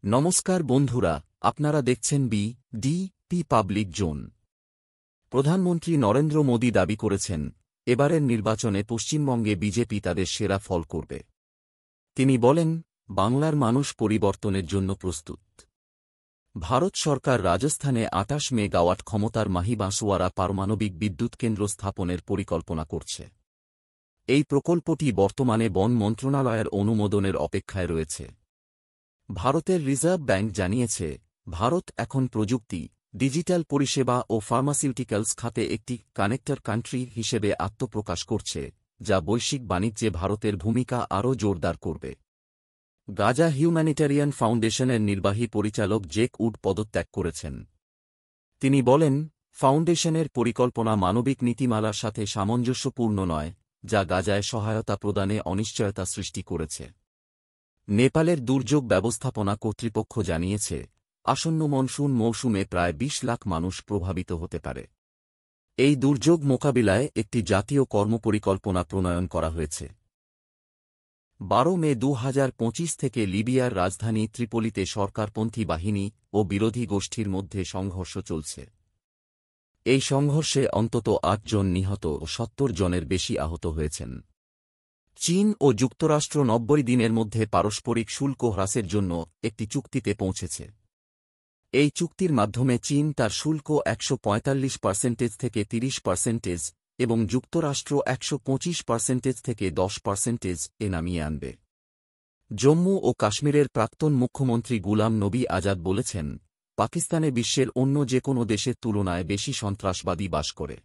নমস্কার বন্ধুরা, আপনারা দেখছেন বি.ডি.পি পাবলিক জোন। প্রধানমন্ত্রী নরেন্দ্র মোদী দাবি করেছেন, এবারের নির্বাচনে পশ্চিমবঙ্গে বিজেপি তাদের সেরা ফল করবে। তিনি বলেন, বাংলার মানুষ পরিবর্তনের জন্য প্রস্তুত। ভারত সরকার রাজস্থানে ২৮ মেগাওয়াট ক্ষমতার মাহি বাঁশওয়ারা পারমাণবিক বিদ্যুৎ কেন্দ্র স্থাপনের পরিকল্পনা করছে। এই প্রকল্পটি বর্তমানে বন মন্ত্রণালয়ের অনুমোদনের অপেক্ষায় রয়েছে। ভারতের রিজার্ভ ব্যাংক জানিয়েছে, ভারত এখন প্রযুক্তি, ডিজিটাল পরিষেবা ও ফার্মাসিউটিক্যালস খাতে একটি কানেক্টর কান্ট্রি হিসেবে আত্মপ্রকাশ করছে, যা বৈশ্বিক বাণিজ্যে ভারতের ভূমিকা আরও জোরদার করবে। গাজা হিউম্যানিটারিয়ান ফাউন্ডেশনের নির্বাহী পরিচালক জেক উড পদত্যাগ করেছেন। তিনি বলেন, ফাউন্ডেশনের পরিকল্পনা মানবিক নীতিমালার সাথে সামঞ্জস্যপূর্ণ নয়, যা গাজায় সহায়তা প্রদানে অনিশ্চয়তা সৃষ্টি করেছে। নেপালের দুর্যোগ ব্যবস্থাপনা কর্তৃপক্ষ জানিয়েছে, আসন্ন মনসুন মৌসুমে প্রায় ২০ লাখ মানুষ প্রভাবিত হতে পারে। এই দুর্যোগ মোকাবিলায় একটি জাতীয় কর্মপরিকল্পনা প্রণয়ন করা হয়েছে। ১২ মে ২০২৫ থেকে লিবিয়ার রাজধানী ত্রিপোলিতে সরকারপন্থী বাহিনী ও বিরোধী গোষ্ঠীর মধ্যে সংঘর্ষ চলছে। এই সংঘর্ষে অন্তত ৮ জন নিহত ও ৭০ জনের বেশি আহত হয়েছেন। চীন ও যুক্তরাষ্ট্র ৯০ দিনের মধ্যে পারস্পরিক শুল্ক হ্রাসের জন্য একটি চুক্তিতে পৌঁছেছে। এই চুক্তির মাধ্যমে চীন তার শুল্ক ১৪৫% থেকে ৩০% এবং যুক্তরাষ্ট্র ১২৫% থেকে ১০% নামিয়ে আনবে। জম্মু ও কাশ্মীরের প্রাক্তন মুখ্যমন্ত্রী গুলাম নবী আজাদ বলেছেন, পাকিস্তানে বিশ্বের অন্য যে কোনো দেশের তুলনায় বেশি সন্ত্রাসবাদী বাস করে।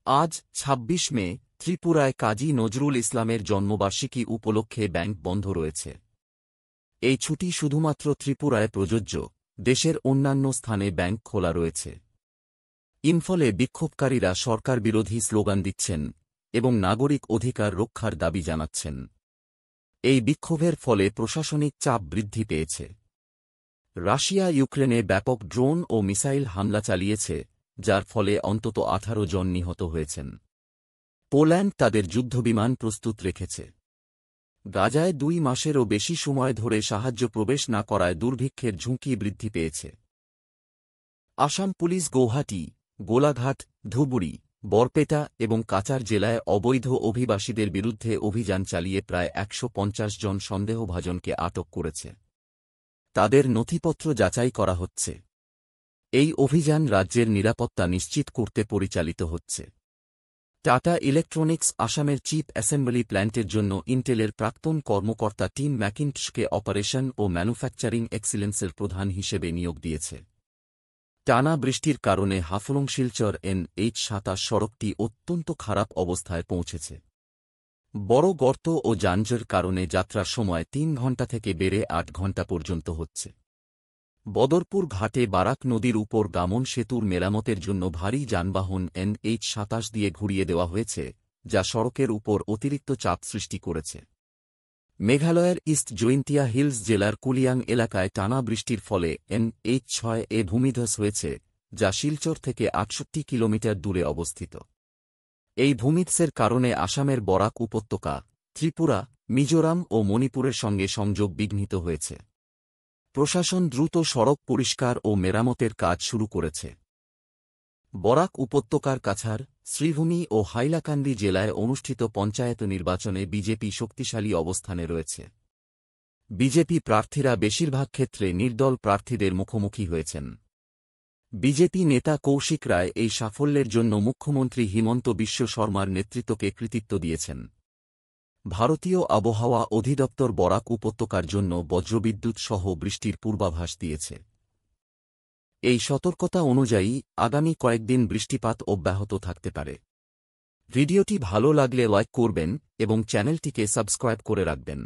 আজ ২৬ মে ত্রিপুরায় কাজী নজরুল ইসলামের জন্মবার্ষিকী উপলক্ষে ব্যাংক বন্ধ রয়েছে। এই ছুটি শুধুমাত্র ত্রিপুরায় প্রযোজ্য, দেশের অন্যান্য স্থানে ব্যাংক খোলা রয়েছে। ইম্ফলে বিক্ষোভকারীরা সরকার বিরোধী স্লোগান দিচ্ছেন এবং নাগরিক অধিকার রক্ষার দাবি জানাচ্ছেন। এই বিক্ষোভের ফলে প্রশাসনিক চাপ বৃদ্ধি পেয়েছে। রাশিয়া ইউক্রেনে ব্যাপক ড্রোন ও মিসাইল হামলা চালিয়েছে, যার ফলে অন্তত ১৮ জন নিহত হয়েছেন। পোল্যান্ড তাদের যুদ্ধবিমান প্রস্তুত রেখেছে। গাজায় ২ মাসেরও বেশি সময় ধরে সাহায্য প্রবেশ না করায় দুর্ভিক্ষের ঝুঁকি বৃদ্ধি পেয়েছে। আসাম পুলিশ গৌহাটি, গোলাঘাট, ধুবুরি, বরপেটা এবং কাচার জেলায় অবৈধ অভিবাসীদের বিরুদ্ধে অভিযান চালিয়ে প্রায় ১৫০ জন সন্দেহভাজনকে আটক করেছে। তাদের নথিপত্র যাচাই করা হচ্ছে। এই অভিযান রাজ্যের নিরাপত্তা নিশ্চিত করতে পরিচালিত হচ্ছে। টাটা ইলেকট্রনিক্স আসামের চিফ অ্যাসেম্বলি প্ল্যান্টের জন্য ইন্টেলের প্রাক্তন কর্মকর্তা টিম ম্যাকিন্টশকে অপারেশন ও ম্যানুফ্যাকচারিং এক্সিলেন্সের প্রধান হিসেবে নিয়োগ দিয়েছে। টানা বৃষ্টির কারণে হাফলং শিলচর NH-২৭ সড়কটি অত্যন্ত খারাপ অবস্থায় পৌঁছেছে। বড় গর্ত ও যানজটের কারণে যাত্রার সময় ৩ ঘণ্টা থেকে বেড়ে ৮ ঘণ্টা পর্যন্ত হচ্ছে। বদরপুর ঘাটে বারাক নদীর উপর গামন সেতুর মেরামতের জন্য ভারী যানবাহন NH-২৭ দিয়ে ঘুরিয়ে দেওয়া হয়েছে, যা সড়কের উপর অতিরিক্ত চাপ সৃষ্টি করেছে। মেঘালয়ের ইস্ট জৈন্তিয়া হিলস জেলার কুলিয়াং এলাকায় টানা বৃষ্টির ফলে NH-৬ ভূমিধস হয়েছে, যা শিলচর থেকে ৬৮ কিলোমিটার দূরে অবস্থিত। এই ভূমিধসের কারণে আসামের বরাক উপত্যকা, ত্রিপুরা, মিজোরাম ও মণিপুরের সঙ্গে সংযোগ বিঘ্নিত হয়েছে। প্রশাসন দ্রুত সড়ক পরিষ্কার ও মেরামতের কাজ শুরু করেছে। বরাক উপত্যকার কাছাড়, শ্রীভূমি ও হাইলাকান্দি জেলায় অনুষ্ঠিত পঞ্চায়েত নির্বাচনে বিজেপি শক্তিশালী অবস্থানে রয়েছে। বিজেপি প্রার্থীরা বেশিরভাগ ক্ষেত্রে নির্দল প্রার্থীদের মুখোমুখি হয়েছেন। বিজেপি নেতা কৌশিক রায় এই সাফল্যের জন্য মুখ্যমন্ত্রী হিমন্ত বিশ্ব শর্মার নেতৃত্বকে কৃতিত্ব দিয়েছেন। ভারতীয় আবহাওয়া অধিদপ্তর বরাক উপত্যকার জন্য বজ্রবিদ্যুৎ সহ বৃষ্টির পূর্বাভাস দিয়েছে। এই সতর্কতা অনুযায়ী আগামী কয়েকদিন বৃষ্টিপাত অব্যাহত থাকতে পারে। ভিডিওটি ভালো লাগলে লাইক করবেন এবং চ্যানেলটিকে সাবস্ক্রাইব করে রাখবেন।